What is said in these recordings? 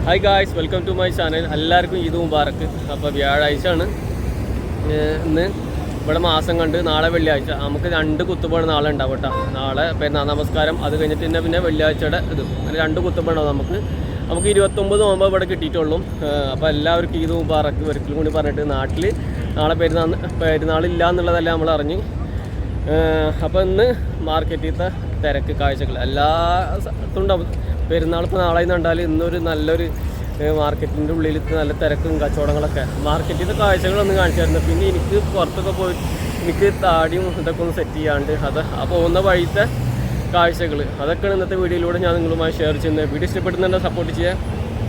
Hi guys, welcome to my channel. എല്ലാവർക്കും ഈദ് മുബാറക്ക്. അപ്പോൾ വ്യാഴാഴ്ചയാണ് ഇന്ന്. ഇവിടെ മാസം കണ്ട് നാളെ വെള്ളിയാഴ്ച. നമുക്ക് 2 കുത്തുബാണ് നാളെ ഉണ്ടാവും കേട്ടോ. നാളെ പെരുന്നാൾ നമസ്കാരം, അത് കഴിഞ്ഞിട്ട് പിന്നെ വെള്ളിയാഴ്ചയുടെ ഇത് അങ്ങനെ 2 കുത്തുബാണോ നമുക്ക് 29 നോമ്പ് ഇവിടെ കിട്ടിയിട്ടുള്ളൂ. അപ്പോൾ എല്ലാവർക്കും ഈദ് മുബാറക്ക് ഒരിക്കലും കൂടി പറഞ്ഞിട്ട് നാട്ടിൽ നാളെ പെരുന്നാളില്ല എന്നുള്ളതെല്ലാം നമ്മൾ അറിഞ്ഞ്. അപ്പോൾ ഇന്ന് മാർക്കറ്റിലത്തെ തിരക്ക് കാഴ്ചകൾ എല്ലാ സ്ഥലത്തും ഉണ്ടാവും. പെരുന്നാൾ ഇപ്പോൾ നാളെ കണ്ടാൽ ഇന്നൊരു നല്ലൊരു മാർക്കറ്റിൻ്റെ ഉള്ളിൽ നല്ല തിരക്കും കച്ചവടങ്ങളൊക്കെ. മാർക്കറ്റിൻ്റെ കാഴ്ചകളൊന്ന് കാണിച്ചായിരുന്നു. പിന്നെ എനിക്ക് പുറത്തൊക്കെ പോയിട്ട് എനിക്ക് താടിയും ഇതൊക്കെ ഒന്ന് സെറ്റ് ചെയ്യാണ്ട് ആ പോകുന്ന വഴിത്തെ കാഴ്ചകൾ അതൊക്കെയാണ് ഇന്നത്തെ വീഡിയോയിലൂടെ ഞാൻ നിങ്ങളുമായി ഷെയർ ചെയ്യുന്നത്. വീഡിയോ ഇഷ്ടപ്പെടുന്നുണ്ട് സപ്പോർട്ട് ചെയ്യുക,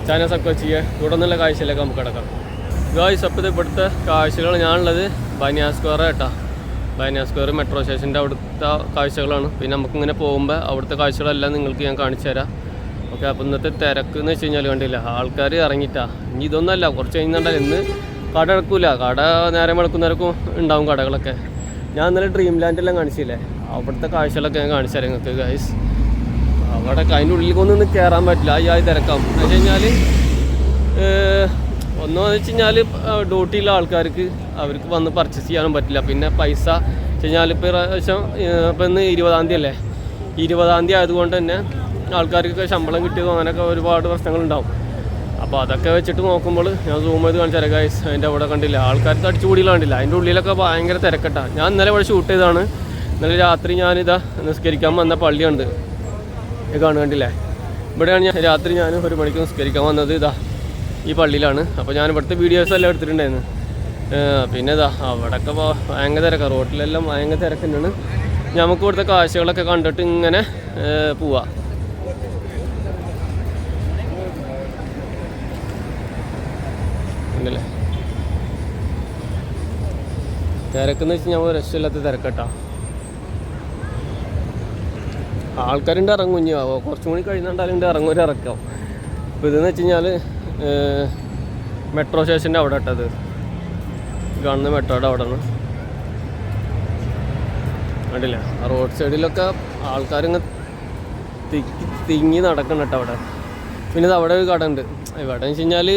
ചാനൽ സബ്സ്ക്രൈബ് ചെയ്യുക. തുടർന്നുള്ള കാഴ്ചയിലേക്ക് നമുക്ക് കിടക്കാം. ഗായ്സ്, അപ്പോൾ ഇവിടുത്തെ കാഴ്ചകൾ ഞാനുള്ളത് ബനിയാ സ്ക്വയർ കേട്ടോ. ബനിയാ സ്ക്വയർ മെട്രോ സ്റ്റേഷൻ്റെ അവിടുത്തെ കാഴ്ചകളാണ്. പിന്നെ നമുക്കിങ്ങനെ പോകുമ്പോൾ അവിടുത്തെ കാഴ്ചകളെല്ലാം നിങ്ങൾക്ക് ഞാൻ കാണിച്ചു തരാം. ഓക്കെ, അപ്പോൾ ഇന്നത്തെ തിരക്ക് എന്ന് വെച്ച് കഴിഞ്ഞാൽ കണ്ടില്ല, ആൾക്കാർ ഇറങ്ങിയിട്ടാ. ഇനി ഇതൊന്നല്ല, കുറച്ച് കഴിഞ്ഞിട്ടുണ്ടെങ്കിൽ ഇന്ന് കട ഇറക്കില്ല. കട നേരം വെളുക്കുന്നവരക്കും ഉണ്ടാവും കടകളൊക്കെ. ഞാൻ ഇന്നലെ ഡ്രീം ലാൻഡെല്ലാം കാണിച്ചില്ലേ, അവിടുത്തെ കാഴ്ചകളൊക്കെ ഞാൻ കാണിച്ചു തരാം നിങ്ങൾക്ക് ഗൈസ്. അവിടെ അതിൻ്റെ ഉള്ളിലേക്കൊന്നും കയറാൻ പറ്റില്ല, ഈ തിരക്കാവും. എന്ന് വെച്ച് കഴിഞ്ഞാൽ ഒന്നെന്ന് വെച്ച് കഴിഞ്ഞാൽ ഡ്യൂട്ടിയുള്ള ആൾക്കാർക്ക് അവർക്ക് വന്ന് പർച്ചേസ് ചെയ്യാനും പറ്റില്ല. പിന്നെ പൈസ വെച്ച് കഴിഞ്ഞാൽ ഇപ്പോൾ പ്രാവശ്യം ഇപ്പം ഇന്ന് 20-ാം തീയതി അല്ലേ, 20-ാം തീയതി ആയതുകൊണ്ട് തന്നെ ആൾക്കാർക്കൊക്കെ ശമ്പളം കിട്ടിയതും അങ്ങനെയൊക്കെ ഒരുപാട് പ്രശ്നങ്ങളുണ്ടാവും. അപ്പോൾ അതൊക്കെ വെച്ചിട്ട് നോക്കുമ്പോൾ ഞാൻ സൂം ചെയ്ത് കാണിച്ചു തരാം ഗൈസ്. അതിൻ്റെ അവിടെ കണ്ടില്ല, ആൾക്കാർക്ക് അടിച്ചു കൂടിയുള്ള കണ്ടില്ല. അതിൻ്റെ ഉള്ളിലൊക്കെ ഭയങ്കര തിരക്കട്ടാണ്. ഞാൻ ഇന്നലെ ഇവിടെ ഷൂട്ട് ചെയ്തതാണ്. ഇന്നലെ രാത്രി ഞാനിതാ നിസ്കരിക്കാൻ വന്ന പള്ളിയുണ്ട്, ഇത് കണ്ടില്ലേ. ഇവിടെയാണ് ഞാൻ രാത്രി 1 മണിക്ക് നിസ്കരിക്കാൻ വന്നത്. ഇതാ ഈ പള്ളിയിലാണ്. അപ്പോൾ ഞാൻ ഇവിടുത്തെ വീഡിയോസ് എല്ലാം എടുത്തിട്ടുണ്ടായിരുന്നു. പിന്നെ ഇതാ അവിടെയൊക്കെ ഭയങ്കര തിരക്കാണ്, റോട്ടിലെല്ലാം ഭയങ്കര തിരക്കുന്നുണ്ട്. നമുക്ക് ഇവിടുത്തെ കാഴ്ചകളൊക്കെ കണ്ടിട്ട് ഇങ്ങനെ പോവാം. ഉണ്ടല്ലേ തിരക്കെന്ന് വെച്ച് ഞാൻ രക്ഷയില്ലാത്ത തിരക്കട്ടാ. ആൾക്കാരുണ്ട് ഇറങ്ങും. കുഞ്ഞാവോ കുറച്ചും കൂടി കഴിഞ്ഞാണ്ടാലുണ്ട് ഇറങ്ങും, ഒരു ഇറക്കാം. അപ്പോൾ ഇതെന്ന് വെച്ച് കഴിഞ്ഞാൽ മെട്രോ സ്റ്റേഷൻ്റെ അവിടെ ഇട്ടത് കാണുന്ന മെട്രോയുടെ അവിടെയാണ്. കണ്ടില്ല, ആ റോഡ് സൈഡിലൊക്കെ ആൾക്കാരിങ്ങനെ തിങ്ങി നടക്കണം കേട്ടോ അവിടെ. പിന്നെ അവിടെ ഒരു കട ഉണ്ട്. ഇവിടെ എന്ന് വെച്ച് കഴിഞ്ഞാൽ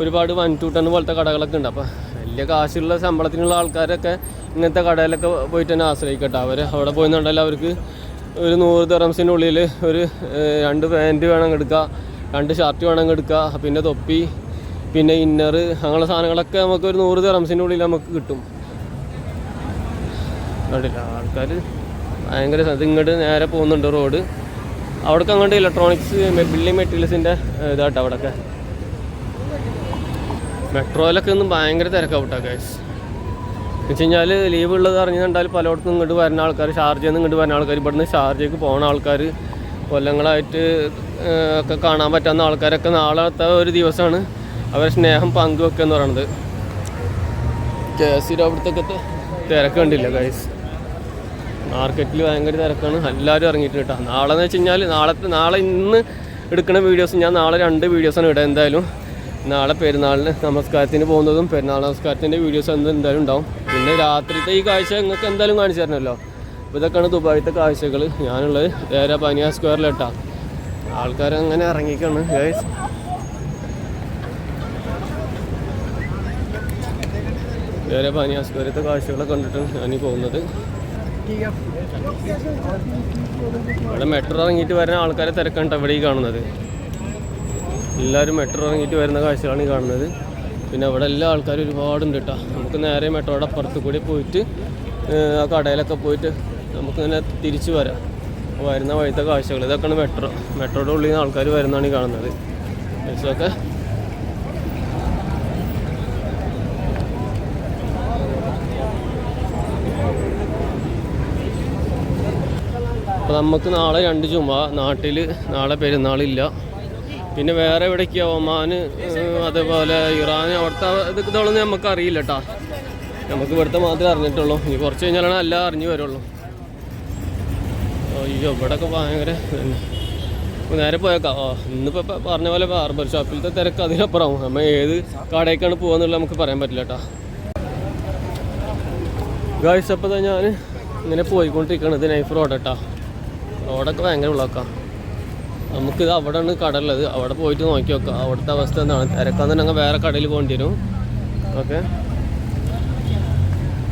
ഒരുപാട് 1 to 10 പോലത്തെ കടകളൊക്കെ ഉണ്ട്. അപ്പോൾ വലിയ കാശുള്ള ശമ്പളത്തിനുള്ള ആൾക്കാരൊക്കെ ഇങ്ങനത്തെ കടയിലൊക്കെ പോയിട്ട് തന്നെ ആശ്രയിക്കട്ടെ. അവർ അവിടെ പോയി കണ്ടാൽ അവർക്ക് ഒരു 100 ദിർഹംസിൻ്റെ ഉള്ളിൽ ഒരു 2 പാൻറ്റ് വേണമെങ്കിൽ എടുക്കുക, 2 ഷർട്ട് വേണമെങ്കിൽ എടുക്കുക, പിന്നെ തൊപ്പി, പിന്നെ ഇന്നർ, അങ്ങനെയുള്ള സാധനങ്ങളൊക്കെ നമുക്ക് ഒരു 100 ദിർഹംസിൻ്റെ ഉള്ളിൽ നമുക്ക് കിട്ടും. കണ്ടില്ല, ആൾക്കാർ ഭയങ്കര ഇങ്ങോട്ട് നേരെ പോകുന്നുണ്ട് റോഡ്. അവിടേക്ക് അങ്ങോട്ട് ഇലക്ട്രോണിക്സ് ബിൽഡിംഗ് മെറ്റീരിയൽസിൻ്റെ ഇതാട്ടോ. അവിടെയൊക്കെ മെട്രോയിലൊക്കെ ഒന്നും ഭയങ്കര തിരക്കാവും കേട്ടോ ഗൈസ്. എന്ന് വെച്ച് കഴിഞ്ഞാൽ ലീവ് ഉള്ളത് അറിഞ്ഞിട്ടുണ്ടാൽ പലയിടത്തും ഇങ്ങോട്ട് വരുന്ന ആൾക്കാർ, ഷാർജയിൽ നിന്ന് ഇങ്ങോട്ട് വരുന്ന ആൾക്കാർ, ഇവിടുന്ന് ഷാർജയ്ക്ക് പോകുന്ന ആൾക്കാർ, കൊല്ലങ്ങളായിട്ട് ഒക്കെ കാണാൻ പറ്റുന്ന ആൾക്കാരൊക്കെ നാളത്തെ ഒരു ദിവസമാണ് അവരെ സ്നേഹം പങ്കുവെക്കുക എന്ന് പറയുന്നത്. കേസിൻ്റെ അവിടുത്തെ തിരക്ക് കണ്ടില്ല ഗൈസ്. മാർക്കറ്റിൽ ഭയങ്കര തിരക്കാണ്, എല്ലാവരും ഇറങ്ങിയിട്ട് കേട്ടോ. നാളെ എന്ന് വെച്ച് കഴിഞ്ഞാൽ നാളെ ഇന്ന് എടുക്കുന്ന വീഡിയോസ് ഞാൻ നാളെ 2 വീഡിയോസാണ് ഇടുക എന്തായാലും. നാളെ പെരുന്നാളിന് നമസ്കാരത്തിന് പോകുന്നതും പെരുന്നാൾ നമസ്കാരത്തിൻ്റെ വീഡിയോസ് എന്തായാലും ഉണ്ടാവും. പിന്നെ രാത്രിത്തെ ഈ കാഴ്ച നിങ്ങൾക്ക് എന്തായാലും കാണിച്ചു തരണമല്ലോ. അപ്പോൾ ഇതൊക്കെയാണ് ദുബായിത്തെ കാഴ്ചകൾ. ഞാനുള്ളത് ഡെയ്റ ബനിയാ സ്ക്വയറിലിട്ടാ. ആൾക്കാരങ്ങനെ ഇറങ്ങിക്കാണ് ഗൈസ്. ഡെയ്റ ബനിയാ സ്ക്വയറിലത്തെ കാഴ്ചകളൊക്കെ കണ്ടിട്ടാണ് ഞാനീ പോകുന്നത്. ഇവിടെ മെട്രോ ഇറങ്ങിയിട്ട് വരുന്ന ആൾക്കാരെ തിരക്കാണ് ഇവിടെ ഈ കാണുന്നത്. എല്ലാവരും മെട്രോ ഇറങ്ങിയിട്ട് വരുന്ന കാഴ്ചകളാണ് ഈ കാണുന്നത്. പിന്നെ അവിടെ എല്ലാ ആൾക്കാരും ഒരുപാടുണ്ട് കേട്ടോ. നമുക്ക് നേരെ മെട്രോയുടെ അപ്പുറത്ത് കൂടി പോയിട്ട് ആ കടയിലൊക്കെ പോയിട്ട് നമുക്കിങ്ങനെ തിരിച്ചു വരാം. വരുന്ന വഴിത്തെ കാഴ്ചകൾ ഇതൊക്കെയാണ് മെട്രോയുടെ ഉള്ളിൽ നിന്ന് ആൾക്കാർ വരുന്നതാണ് ഈ കാണുന്നത്. ഇതൊക്കെ അപ്പോൾ നമുക്ക് നാളെ 2 ജുമാ, നാട്ടിൽ നാളെ പെരുന്നാളില്ല. പിന്നെ വേറെ എവിടേക്കാണ്, ഒമാൻ, അതേപോലെ ഇറാൻ, അവിടുത്തെ ഇതൊന്നും നമുക്ക് അറിയില്ല കേട്ടോ. നമുക്ക് ഇവിടുത്തെ മാത്രമേ അറിഞ്ഞിട്ടുള്ളൂ. ഇനി കുറച്ച് കഴിഞ്ഞാലാണ് എല്ലാം അറിഞ്ഞു വരുള്ളൂ. അയ്യോ, ഇവിടെയൊക്കെ ഭയങ്കര നേരെ പോയേക്കാം. ഇന്നിപ്പോൾ പറഞ്ഞ പോലെ ബാർബർ ഷോപ്പിലത്തെ തിരക്ക് അതിനപ്പുറം. നമ്മൾ ഏത് കടയിലേക്കാണ് പോകുന്നുള്ളത് നമുക്ക് പറയാൻ പറ്റില്ല കേട്ടോ ഗായ്സ്. അപ്പോൾ ഞാൻ ഇങ്ങനെ പോയിക്കൊണ്ടിരിക്കുകയാണ്. ഇത് നൈഫ് റോഡ് കേട്ടോ. റോഡൊക്കെ ഭയങ്കര ബ്ലോക്കാണ്. നമുക്കിത് അവിടെയാണ് കട ഉള്ളത്. അവിടെ പോയിട്ട് നോക്കി നോക്കാം അവിടുത്തെ അവസ്ഥ എന്താണ്. തിരക്കാന്നുണ്ടെങ്കിൽ വേറെ കടയിൽ പോകേണ്ടി വരും. ഓക്കെ,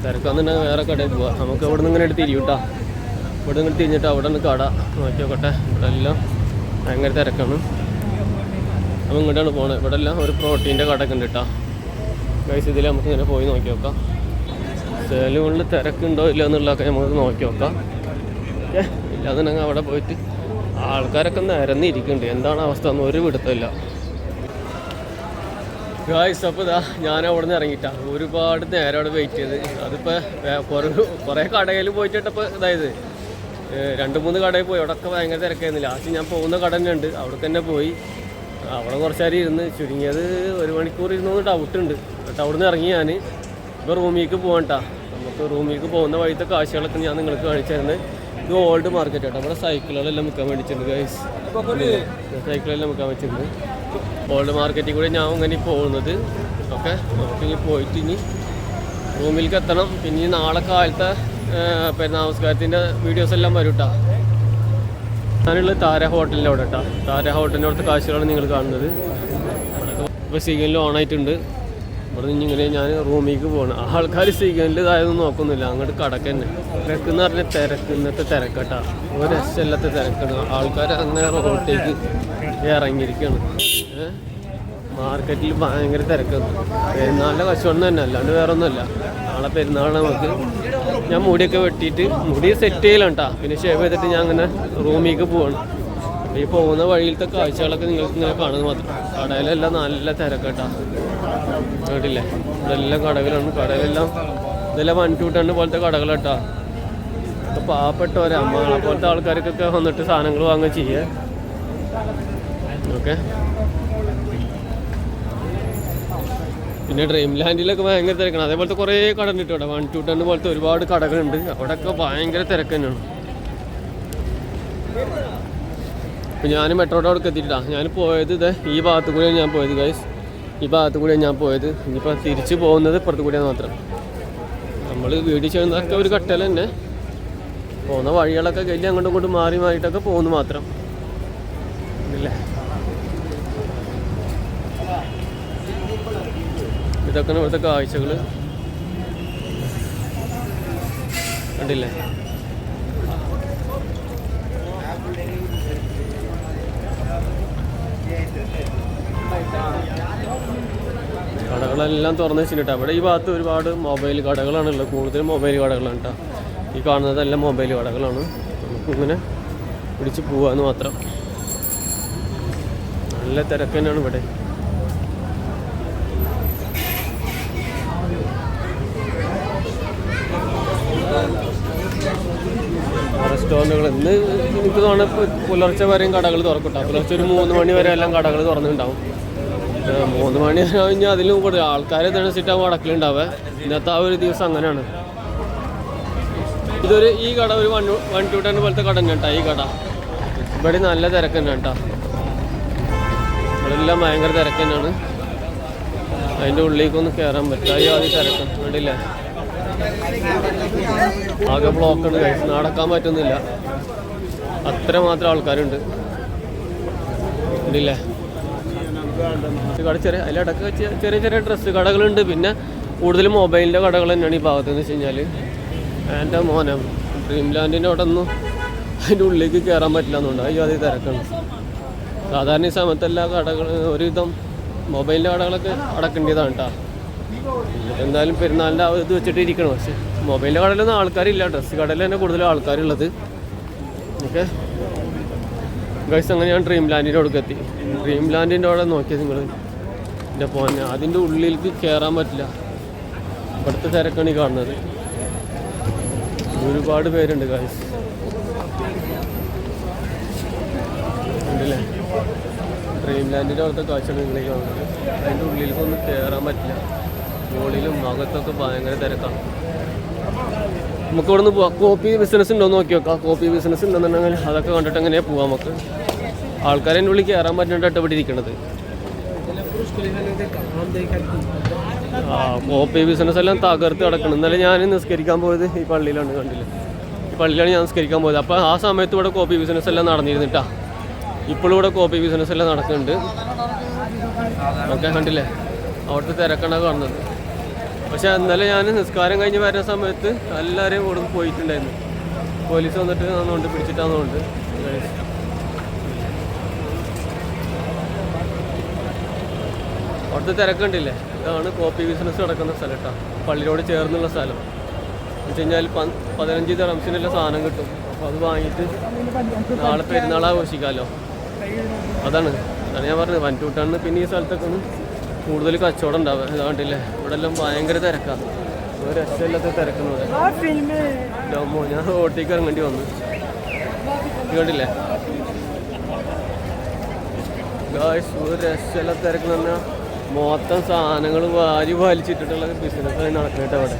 തിരക്കാന്നുണ്ടെങ്കിൽ വേറെ കടയിൽ പോവാം. നമുക്ക് ഇവിടെ നിന്ന് ഇങ്ങനെ എടുത്ത് തിരിയും കേട്ടോ. ഇവിടെ നിന്ന് തിരിഞ്ഞിട്ട് അവിടെ നിന്ന് കട നോക്കി നോക്കട്ടെ. ഇവിടെ എല്ലാം ഭയങ്കര തിരക്കാണ്. അപ്പോൾ ഇങ്ങോട്ടാണ് പോകുന്നത്. ഇവിടെ എല്ലാം ഒരു പ്രോട്ടീൻ്റെ കടയൊക്കെ ഉണ്ട് കേട്ടോ ഗൈസ്. ഇതിൽ നമുക്ക് ഇങ്ങനെ പോയി നോക്കി നോക്കാം. സലൂണിൽ തിരക്കുണ്ടോ ഇല്ല എന്നുള്ളതൊക്കെ നമുക്ക് നോക്കി നോക്കാം. ഓക്കെ, ഇല്ലാന്നുണ്ടെങ്കിൽ അവിടെ പോയിട്ട് ആൾക്കാരൊക്കെ നിരന്നിരിക്കുന്നുണ്ട്. എന്താണ് അവസ്ഥ എന്ന് ഒരു പിടുത്തമില്ല ഗായ്സ്. അപ്പോൾ ഇതാ ഞാൻ അവിടെ നിന്ന് ഇറങ്ങിയിട്ടാ. ഒരുപാട് നേരം അവിടെ വെയിറ്റ് ചെയ്ത്. അതിപ്പോൾ കുറേ കടയിൽ പോയിട്ടിട്ടപ്പോൾ ഇതായത് 2-3 കടയിൽ പോയി. അവിടെയൊക്കെ ഭയങ്കര തിരക്കായിരുന്നില്ല. ലാസ്റ്റ് ഞാൻ പോകുന്ന കട തന്നെ ഉണ്ട്, അവിടെ തന്നെ പോയി. അവിടെ കുറച്ച് നേരം ഇരുന്ന് ചുരുങ്ങിയത് 1 മണിക്കൂർ ഇരുന്ന് ഡൗട്ടുണ്ട്. എന്നിട്ട് അവിടെ നിന്ന് ഇറങ്ങി ഞാൻ ഇപ്പോൾ റൂമിലേക്ക് പോകണ്ടാ. നമുക്ക് റൂമിലേക്ക് പോകുന്ന വഴിത്തെ കാഴ്ചകളൊക്കെ ഞാൻ നിങ്ങൾക്ക് കാണിച്ചു തരുന്നത്. ഇത് ഓൾഡ് മാർക്കറ്റ് കേട്ടോ. അവിടെ സൈക്കിളുകളെല്ലാം വിൽക്കാൻ വേണ്ടിയിട്ടുണ്ട് ഗൈസ്. സൈക്കിളെല്ലാം വിൽക്കാൻ വെച്ചിട്ടുണ്ട്. ഓൾഡ് മാർക്കറ്റിൽ കൂടെ ഞാൻ ഇങ്ങനെ പോകുന്നത്. ഓക്കെ, നമുക്കിനി പോയിട്ട് ഇനി റൂമിലേക്ക് എത്തണം. പിന്നെ നാളെ കാലത്തെ നമസ്കാരത്തിൻ്റെ വീഡിയോസ് എല്ലാം വരും കേട്ടോ. ഞാനുള്ളത് താര ഹോട്ടലിൻ്റെ അവിടെ കേട്ടോ. താര ഹോട്ടലിൻ്റെ അവിടുത്തെ കാഴ്ചകളാണ് നിങ്ങൾ കാണുന്നത്. ഇപ്പോൾ സിഗ്നൽ ഓൺ ആയിട്ടുണ്ട്. ഇവിടെ നിന്ന് ഇങ്ങനെ ഞാൻ റൂമിലേക്ക് പോകണം. ആൾക്കാർ സിഗ്നലിൽ ഇതായതൊന്നും നോക്കുന്നില്ല, അങ്ങോട്ട് കടക്ക് തന്നെ. തിരക്കെന്ന് പറഞ്ഞാൽ തിരക്ക്, ഇന്നത്തെ തിരക്കട്ടാ. ഒരു രക്ഷമില്ലാത്ത തിരക്കാണ്. ആൾക്കാർ അങ്ങനെ റോഡിലേക്ക് ഇറങ്ങിയിരിക്കുകയാണ്. മാർക്കറ്റിൽ ഭയങ്കര തിരക്കാണ്. പെരുന്നാളിൻ്റെ കച്ചവടം തന്നെ, അല്ലാണ്ട് വേറെ ഒന്നുമല്ല. നാളെ പെരുന്നാൾ നമുക്ക്. ഞാൻ മുടിയൊക്കെ വെട്ടിയിട്ട് മുടി സെറ്റ് ചെയ്യലാണ് കേട്ടോ. പിന്നെ ഷേവ് ചെയ്തിട്ട് ഞാൻ അങ്ങനെ റൂമിലേക്ക് പോവാണ്. ഈ പോകുന്ന വഴിയിലത്തെ കാഴ്ചകളൊക്കെ നിങ്ങൾക്ക് ഇങ്ങനെ കാണുന്നത് മാത്രം. കടയിലെല്ലാം നല്ല തിരക്കട്ടാ. കേട്ടില്ലേ, ഇതെല്ലാം കടകളാണ്. കടകളെല്ലാം ഇതെല്ലാം 1-2 ടൺ പോലത്തെ കടകളാട്ടാ. ഇപ്പോൾ പാവപ്പെട്ടവരെ അമ്മകളെ പോലത്തെ ആൾക്കാർക്കൊക്കെ വന്നിട്ട് സാധനങ്ങൾ വാങ്ങുക ചെയ്യുക. ഓക്കെ, പിന്നെ ഡ്രീം ലാൻഡിലൊക്കെ ഭയങ്കര തിരക്കാണ്. അതേപോലത്തെ കുറേ കട ഉണ്ട് കേട്ടോ. 1-2 ടൺ പോലത്തെ ഒരുപാട് കടകളുണ്ട്. അവിടെയൊക്കെ ഭയങ്കര തിരക്ക് തന്നെയാണ്. ഇപ്പം ഞാൻ മെട്രോയുടെ അവിടെ എത്തിയിട്ടാണ് ഞാൻ പോയത്. ഇത് ഈ ഭാഗത്ത് കൂടെയാണ് ഞാൻ പോയത് ഗൈസ്. ഈ ഭാഗത്ത് കൂടെയാണ് ഞാൻ പോയത്. ഇനിയിപ്പോൾ തിരിച്ച് പോകുന്നത് ഇപ്പുറത്ത് കൂടെയാണ് മാത്രം. നമ്മൾ വീഡിയോ ചെയ്യുന്നതൊക്കെ ഒരു കട്ടൽ തന്നെ. പോകുന്ന വഴികളൊക്കെ കഴിഞ്ഞ് അങ്ങോട്ടും ഇങ്ങോട്ടും മാറി മാറിയിട്ടൊക്കെ പോകുന്നു മാത്രം ഇല്ലേ. ഇതൊക്കെയാണ് ഇവിടുത്തെ കാഴ്ചകൾ. കണ്ടില്ലേ, കടകളെല്ലാം തുറന്ന് വെച്ചിട്ട്. അവിടെ ഈ ഭാഗത്ത് ഒരുപാട് മൊബൈൽ കടകളാണുള്ളത്. കൂടുതലും മൊബൈൽ കടകളാണ് കേട്ടോ. ഈ കാണുന്നതെല്ലാം മൊബൈൽ കടകളാണ്. നമുക്കിങ്ങനെ പിടിച്ച് പോകാമെന്ന് മാത്രം. നല്ല തിരക്ക് തന്നെയാണ് ഇവിടെ. റെസ്റ്റോറൻറ്റുകൾ ഇന്ന് എനിക്ക് തോന്നുന്നു പുലർച്ചെ വരെയും കടകൾ തുറക്കട്ടോ. പുലർച്ചെ ഒരു 3 മണി വരെ എല്ലാം കടകൾ തുറന്നിട്ടുണ്ടാവും. 3 മണി കഴിഞ്ഞാൽ അതിലും കൂടുതൽ ആൾക്കാരെ തിണച്ചിട്ടാവും അടക്കലുണ്ടാവുക. ഇന്നത്തെ ആ ഒരു ദിവസം അങ്ങനെയാണ്. ഈ കട ഒരു 1-2 ടൺ പോലത്തെ കട തന്നെ കേട്ടോ. ഈ കട ഇവിടെ നല്ല തിരക്ക് തന്നെ കേട്ടോ. ഇവിടെ എല്ലാം ഭയങ്കര തിരക്ക് തന്നെയാണ്. അതിൻ്റെ ഉള്ളിലേക്കൊന്നും കയറാൻ പറ്റില്ല. അയ്യോ, അത് തിരക്ക് വേണ്ടില്ലേ. ആകെ ബ്ലോക്കാണ് കഴിച്ച് നടക്കാൻ പറ്റുന്നില്ല. അത്രമാത്രം ആൾക്കാരുണ്ട് ഉണ്ടല്ലേ. കട ചെറിയ അതിലടക്കം ചെറിയ ചെറിയ ഡ്രസ്സ് കടകളുണ്ട്. പിന്നെ കൂടുതലും മൊബൈലിൻ്റെ കടകൾ തന്നെയാണ് ഈ ഭാഗത്തെന്ന് വെച്ച് കഴിഞ്ഞാൽ. എൻ്റെ മോനെ ഡ്രീം ലാൻഡിൻ്റെ അവിടെ ഒന്നും അതിൻ്റെ ഉള്ളിലേക്ക് കയറാൻ പറ്റില്ല എന്നുണ്ട്. അയ്യോ, അത് തിരക്കാണ്. സാധാരണ ഈ സമയത്ത് എല്ലാ കടകൾ ഒരുവിധം മൊബൈലിൻ്റെ കടകളൊക്കെ അടക്കേണ്ടതാണ് കേട്ടോ. എന്തായാലും പെരുന്നാളിൻ്റെ ഇത് വെച്ചിട്ട് ഇരിക്കണം. പക്ഷേ മൊബൈലിൻ്റെ കടയിലൊന്നും ആൾക്കാരില്ല. ഡ്രസ്സ് കടയിൽ തന്നെ കൂടുതലും ആൾക്കാരുള്ളത്. ഓക്കെ ഗൈസ്, അങ്ങനെ ഞാൻ ഡ്രീം ലാൻഡിൻ്റെ അവിടെ എത്തി. ഡ്രീം ലാൻഡിൻ്റെ അവിടെ നോക്കിയത് നിങ്ങൾ എൻ്റെ പോന്നെ. അതിൻ്റെ ഉള്ളിലേക്ക് കയറാൻ പറ്റില്ല. ഇവിടുത്തെ തിരക്കാണ് ഈ കാണുന്നത്. ഒരുപാട് പേരുണ്ട് ഗൈസ്. ഉണ്ടല്ലേ, ഡ്രീം ലാൻഡിൻ്റെ അവിടുത്തെ കാഴ്ചകൾ നിങ്ങളേക്ക് കാണുന്നത്. അതിൻ്റെ ഉള്ളിലേക്കൊന്നും കയറാൻ പറ്റില്ല. മുകളിലും അകത്തൊക്കെ ഭയങ്കര തിരക്കാണ്. നമുക്ക് ഇവിടെ നിന്ന് പോവാം. കോപ്പി ബിസിനസ് ഉണ്ടോ എന്ന് നോക്കി നോക്കാം. കോപ്പി ബിസിനസ് ഉണ്ടെന്നുണ്ടെങ്കിൽ അതൊക്കെ കണ്ടിട്ട് എങ്ങനെയാണ് പോവാം. നമുക്ക് ആൾക്കാരെ ഉള്ളിൽ കയറാൻ പറ്റുന്നിട്ട് ഇവിടെ ഇരിക്കണത്. കോപ്പി ബിസിനസ് എല്ലാം തകർത്ത് കിടക്കണം. ഇന്നലെ ഞാൻ നിസ്കരിക്കാൻ പോയത് ഈ പള്ളിയിലാണ്. കണ്ടില്ല, ഈ പള്ളിയിലാണ് ഞാൻ നിസ്കരിക്കാൻ പോയത്. അപ്പോൾ ആ സമയത്ത് ഇവിടെ കോപ്പി ബിസിനസ് എല്ലാം നടന്നിരുന്നിട്ടാ. ഇപ്പോഴും ഇവിടെ കോപ്പി ബിസിനസ് എല്ലാം നടക്കുന്നുണ്ട്. ഓക്കെ, കണ്ടില്ലേ അവിടുത്തെ തിരക്കാണ് കാണുന്നത്. പക്ഷെ ഇന്നലെ ഞാൻ നിസ്കാരം കഴിഞ്ഞ് വരുന്ന സമയത്ത് എല്ലാവരെയും ഇവിടെ പോയിട്ടുണ്ടായിരുന്നു. പോലീസ് വന്നിട്ട് നന്നുകൊണ്ട് പിടിച്ചിട്ടാന്നുകൊണ്ട്. അവിടുത്തെ തിരക്കുണ്ടില്ലേ, ഇതാണ് കോപ്പി ബിസിനസ് നടക്കുന്ന സ്ഥലം കേട്ടോ. പള്ളിയോട് ചേർന്നുള്ള സ്ഥലം എന്ന് വെച്ച് കഴിഞ്ഞാൽ 15 ദിർഹംസിനുള്ള സാധനം കിട്ടും. അപ്പോൾ അത് വാങ്ങിയിട്ട് നാളെ പെരുന്നാൾ ആഘോഷിക്കാമല്ലോ. അതാണ് ഞാൻ പറഞ്ഞത്. വൻറ്റൂട്ടാണ് പിന്നെ ഈ സ്ഥലത്തൊക്കെ ഒന്ന് കൂടുതൽ കച്ചവടം ഉണ്ടാവുക. ഇതാണ്ടില്ലേ ഇവിടെ എല്ലാം ഭയങ്കര തിരക്കാണ്. ഒരു രക്ഷമില്ലാത്ത തിരക്കുന്നത്. ഞാൻ ഓട്ടിക്ക് ഇറങ്ങേണ്ടി വന്നു. കണ്ടില്ലേ ഗായ്സ്, ഒരു രക്ഷമില്ലാത്ത തിരക്കെന്ന് പറഞ്ഞാൽ മൊത്തം സാധനങ്ങൾ വാരി വലിച്ചിട്ടിട്ടുള്ള ബിസിനസ്സാണ് നടക്കുന്നത് അവിടെ.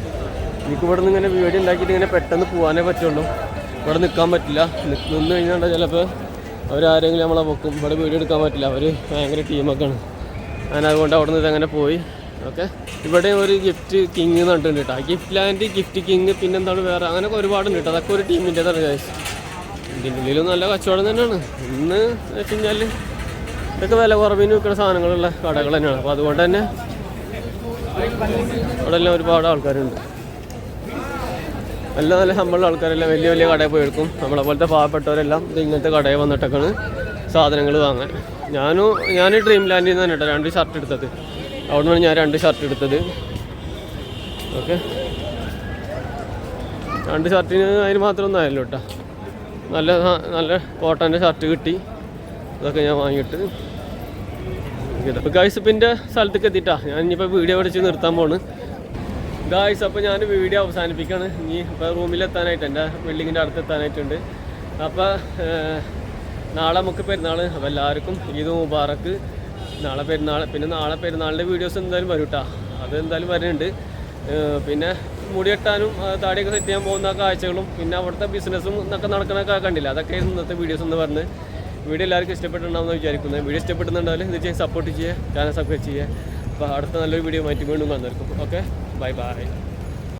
എനിക്ക് ഇവിടെ നിന്ന് ഇങ്ങനെ വീഡിയോ ഉണ്ടാക്കിയിട്ട് ഇങ്ങനെ പെട്ടെന്ന് പോകാനേ പറ്റുള്ളൂ. ഇവിടെ നിൽക്കാൻ പറ്റില്ല. നിന്ന് കഴിഞ്ഞാൽ ചിലപ്പോൾ അവരാരെങ്കിലും നമ്മളെ പൊക്കും. ഇവിടെ വീഡിയോ എടുക്കാൻ പറ്റില്ല. അവർ ഭയങ്കര ടീമൊക്കെയാണ്. ഞാൻ അതുകൊണ്ട് അവിടെ നിന്ന് ഇതങ്ങനെ പോയി. ഓക്കെ, ഇവിടെ ഒരു ഗിഫ്റ്റ് കിങ് എന്ന് പറഞ്ഞിട്ടുണ്ട് കേട്ടോ. ഗിഫ്റ്റ് ലാൻഡ്, ഗിഫ്റ്റ് കിങ്, പിന്നെന്താണ് വേറെ അങ്ങനെയൊക്കെ ഒരുപാടുണ്ട് കേട്ടോ. അതൊക്കെ ഒരു ടീമിൻ്റെതാണ് ഗൈസ്. ഇതിൻ്റെ ഉള്ളിലും നല്ല കച്ചവടം തന്നെയാണ്. ഇന്ന് വെച്ച് കഴിഞ്ഞാൽ ഇതൊക്കെ വില കുറവിന് വിൽക്കുന്ന സാധനങ്ങളുള്ള കടകൾ തന്നെയാണ്. അപ്പോൾ അതുകൊണ്ട് തന്നെ അവിടെ എല്ലാം ഒരുപാട് ആൾക്കാരുണ്ട്. നല്ല നല്ല ശമ്പളമുള്ള ആൾക്കാരെല്ലാം വലിയ വലിയ കടയിൽ പോയി എടുക്കും. നമ്മളെ പോലത്തെ പാവപ്പെട്ടവരെല്ലാം ഇത് ഇങ്ങനത്തെ കടയിൽ വന്നിട്ടൊക്കെയാണ് സാധനങ്ങൾ വാങ്ങാൻ. ഞാൻ ഡ്രീം ലാൻഡിൽ നിന്ന് തന്നെ കേട്ടോ 2 ഷർട്ട് എടുത്തത്. അവിടെ നിന്നാണ് ഞാൻ 2 ഷർട്ട് എടുത്തത്. ഓക്കെ, 2 ഷർട്ടിന് അതിന് മാത്രമൊന്നും ആയല്ലോ കേട്ടോ. നല്ല കോട്ടൻ്റെ ഷർട്ട് കിട്ടി. അതൊക്കെ ഞാൻ വാങ്ങിയിട്ട് ഗായ്സ് ഇപ്പം എൻ്റെ സ്ഥലത്തേക്ക് എത്തിയിട്ടാ. ഞാൻ ഇനിയിപ്പോൾ വീഡിയോ പഠിച്ച് നിർത്താൻ പോണ് ഗായ്സ്. അപ്പോൾ ഞാൻ വീഡിയോ അവസാനിപ്പിക്കുകയാണ്. ഇനി ഇപ്പോൾ റൂമിലെത്താനായിട്ട് എൻ്റെ ബിൽഡിങ്ങിൻ്റെ അടുത്ത് എത്താനായിട്ടുണ്ട്. അപ്പോൾ നാളെ നമുക്ക് പെരുന്നാൾ. അപ്പോൾ എല്ലാവർക്കും ഈദ് മുബാറക്ക്. നാളെ പെരുന്നാൾ. പിന്നെ നാളെ പെരുന്നാളിൻ്റെ വീഡിയോസ് എന്തായാലും വരും കേട്ടോ. അത് എന്തായാലും വരുന്നുണ്ട്. പിന്നെ മുടി കെട്ടാനും താടിയൊക്കെ സെറ്റ് ചെയ്യാൻ പോകുന്ന കാഴ്ചകളും പിന്നെ അവിടുത്തെ ബിസിനസ്സും എന്നൊക്കെ നടക്കണൊക്കെ കണ്ടില്ല. അതൊക്കെ ഇന്നത്തെ വീഡിയോസ് എന്ന് പറഞ്ഞ് വീഡിയോ എല്ലാവർക്കും ഇഷ്ടപ്പെട്ടിട്ടുണ്ടാവുമെന്ന് വിചാരിക്കുന്നത്. വീഡിയോ ഇഷ്ടപ്പെടുന്നുണ്ടാവില്ല തീർച്ചയായും സപ്പോർട്ട് ചെയ്യുക, ചാനൽ സബ്സ്ക്രൈബ് ചെയ്യുക. അപ്പോൾ അടുത്ത നല്ലൊരു വീഡിയോ മാറ്റി വീണ്ടും വന്നിരിക്കും. Okay, bye bye.